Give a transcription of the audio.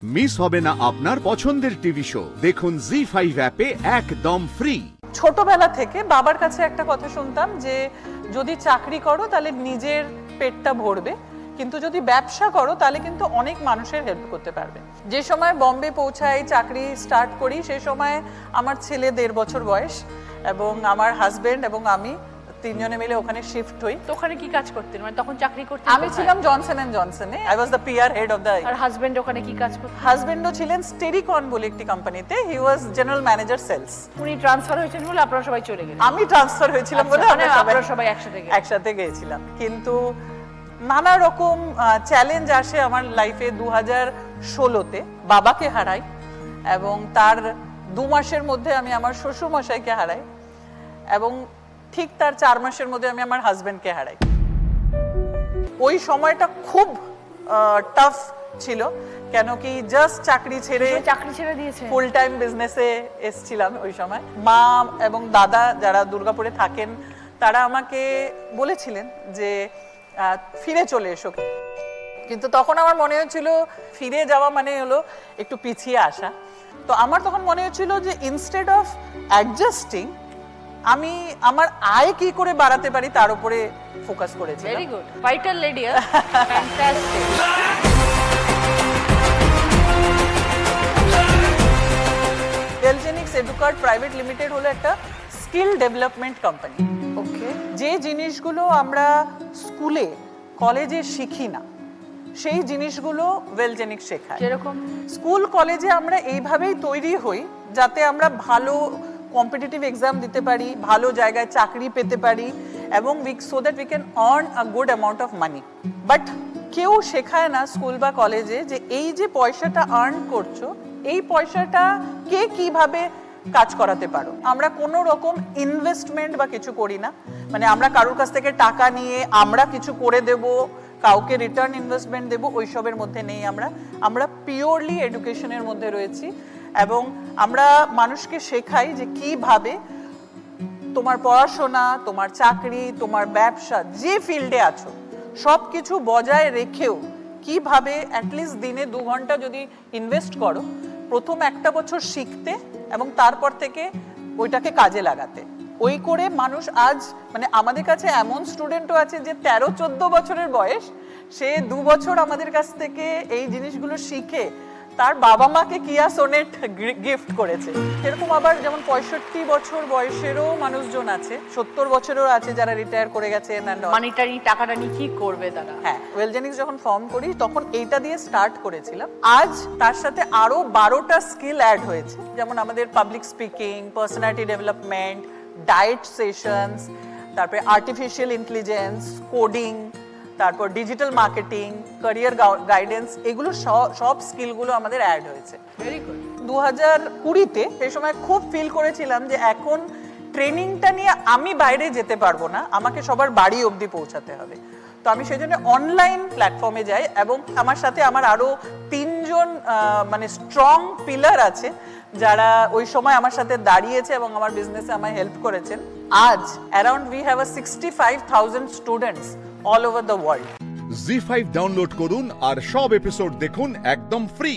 Miss হবে না আপনার পছন্দের টিভি শো দেখুন জি5 অ্যাপে একদম ফ্রি। ছোটবেলা থেকে বাবার কাছে একটা কথা শুনতাম যে যদি চাকরি করো তাহলে নিজের পেটটা ভরবে, কিন্তু যদি ব্যবসা করো তাহলে কিন্তু অনেক মানুষের হেল্প করতে পারবে। যে সময় বম্বে পৌঁছাই, চাকরি স্টার্ট করি, সেই সময় আমার ছেলে 1.5 বছর বয়স এবং আমার হাজবেন্ড এবং আমি তিনজনে মিলে ওখানে শিফট হই। তো ওখানে কি কাজ করতেন, মানে তখন চাকরি করতেন? আমি ছিলাম জনসন এন্ড জনসনে, I was the PR head of the. আর হাজবেন্ড ওখানে কি কাজ করতেন? হাজবেন্ডও ছিলেন স্টেরিকন বলে একটি কোম্পানিতে, হি ওয়াজ জেনারেল ম্যানেজার সেলস। উনি ট্রান্সফার হয়েছেন বলে আপনারা সবাই চলে গেলেন? আমি ট্রান্সফার হয়েছিলাম বলে আমরা সবাই একসাথে গিয়েছিলাম। কিন্তু নানা রকম চ্যালেঞ্জ আসে আমার লাইফে। 2016-তে বাবাকে হারাই এবং তার 2 মাসের মধ্যে আমি আমার শ্বশুর মশাইকে হারাই এবং ঠিক তার 4 মাসের মধ্যে আমি আমার হাজবেন্ডকে হারাই। ওই সময়টা খুব টাফ ছিল, কেন কি জাস্ট চাকরি ছেড়ে দিয়েছে, ফুল টাইম বিজনেসে এসেছিলাম। ওই সময় মা এবং দাদা যারা দুর্গাপুরে থাকেন তারা আমাকে বলেছিলেন যে ফিরে চলে এসো, কিন্তু তখন আমার মনে হচ্ছিল ফিরে যাওয়া মানে হলো একটু পিছিয়ে আসা। তো আমার তখন মনে হচ্ছিল যে ইনস্টেড অফ অ্যাডজাস্টিং আমি আমার আয় কি করে বাড়াতে পারি তার উপরে ফোকাস করেছি। Very good, vital lady, fantastic. Velgenics Educard private limited হলো একটা স্কিল ডেভেলপমেন্ট কোম্পানি। ওকে, যে জিনিসগুলো আমরা স্কুলে কলেজে শিখি না সেই জিনিসগুলো ভেলজেনিক্স শেখায়। যেরকম স্কুল কলেজে আমরা এইভাবেই তৈরি হই যাতে আমরা ভালো কম্পিটিটিভ এক্সাম দিতে পারি, ভালো জায়গায় চাকরি পেতে পারি এবং so that we can earn a good amount of money. But কেউ শেখায় না স্কুল বা কলেজে যে এই যে পয়সাটা আর্ন করছো, এই পয়সাটা কে কিভাবে কাজ করাতে পারো। আমরা কোনো রকম ইনভেস্টমেন্ট বা কিছু করি না, মানে আমরা কারোর কাছ থেকে টাকা নিয়ে আমরা কিছু করে দেব, কাউকে রিটার্ন ইনভেস্টমেন্ট দেব, ওইসবের মধ্যে নেই। আমরা পিওরলি এডুকেশনের মধ্যে রয়েছি এবং আমরা মানুষকে শেখাই যে কিভাবে তোমার পড়াশোনা, তোমার চাকরি, তোমার ব্যবসা, যে ফিল্ডে আছো সব কিছু বজায় রেখেও কিভাবে অ্যাটলিস্ট দিনে 2 ঘন্টা যদি ইনভেস্ট করো প্রথম 1টা বছর শিখতে এবং তারপর থেকে ওইটাকে কাজে লাগাতে। ওই করে মানুষ আজ মানে আমাদের কাছে এমন স্টুডেন্টও আছে যে 13-14 বছরের বয়স, সে 2 বছর আমাদের কাছ থেকে এই জিনিসগুলো শিখে তার বাবা মাকে কিয়া সোনেট গিফট করেছে। এরকম আবার যেমন 65 বছর বয়সেরও মানুষজন আছে, 70 বছরেরও আছে যারা রিটায়ার করে গেছেন। মানিটারি টাকাটা নিয়ে কি করবে তারা? হ্যাঁ, ভেলজেনিক্স যখন ফর্ম করি তখন এইটা দিয়ে স্টার্ট করেছিলাম। আজ তার সাথে আরো 12টা স্কিল অ্যাড হয়েছে, যেমন আমাদের public speaking, personality development, diet sessions, তারপরে আর্টিফিশিয়াল ইন্টেলিজেন্স, কোডিং, তারপর ডিজিটাল মার্কেটিং, ক্যারিয়ার গাইডেন্স, এগুলো সব স্কিলগুলো আমাদের অ্যাড হয়েছে। Very good. 2020-তে সেই সময় খুব ফিল করেছিলাম যে এখন ট্রেনিংটা নিয়ে আমি বাইরে যেতে পারবো না, আমাকে সবার বাড়ি অবধি পৌঁছাতে হবে। তো আমি সেই জন্য অনলাইন প্ল্যাটফর্মে যাই এবং আমার সাথে আমার আরো 3 জন মানে স্ট্রং পিলার আছে যারা ওই সময় আমার সাথে দাঁড়িয়েছে এবং আমার বিজনেসে আমায় হেল্প করেছেন। আজ around we have 65,000 students all over the world. জি5 ডাউনলোড করুন আর সব এপিসোড দেখুন একদম ফ্রি।